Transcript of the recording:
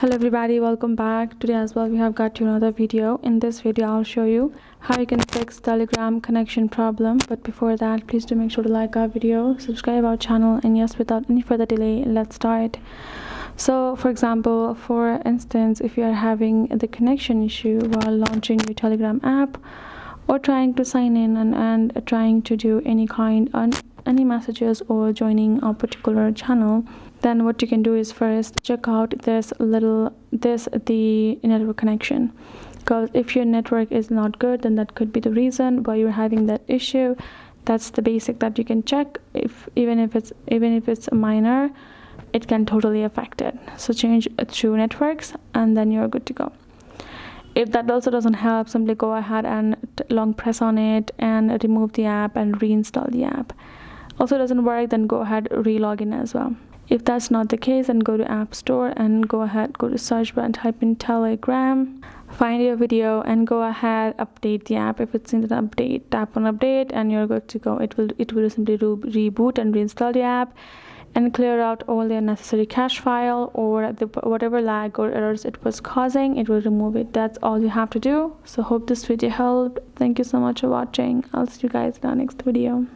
Hello everybody, welcome back. Today as well we have got you another video. In this video I'll show you how you can fix Telegram connection problem. But before that, please do make sure to like our video, subscribe our channel, and yes, without any further delay, let's start. So for example, for instance, if you are having the connection issue while launching your Telegram app or trying to sign in and trying to do any messages or joining a particular channel, then what you can do is first check out the network connection, because if your network is not good, then that could be the reason why you're having that issue. That's the basic that you can check. Even if it's minor, it can totally affect it. So change to networks and then you're good to go. If that also doesn't help, simply go ahead and long press on it and remove the app and reinstall the app. Also doesn't work, then go ahead, re-log in as well. If that's not the case, then go to App Store and go to search bar and type in Telegram, find your video and go ahead, update the app. If it's in an update, tap on update and you're good to go. It will simply reboot and reinstall the app and clear out all the unnecessary cache file or whatever lag or errors it was causing. It will remove it. That's all you have to do. So hope this video helped. Thank you so much for watching. I'll see you guys in our next video.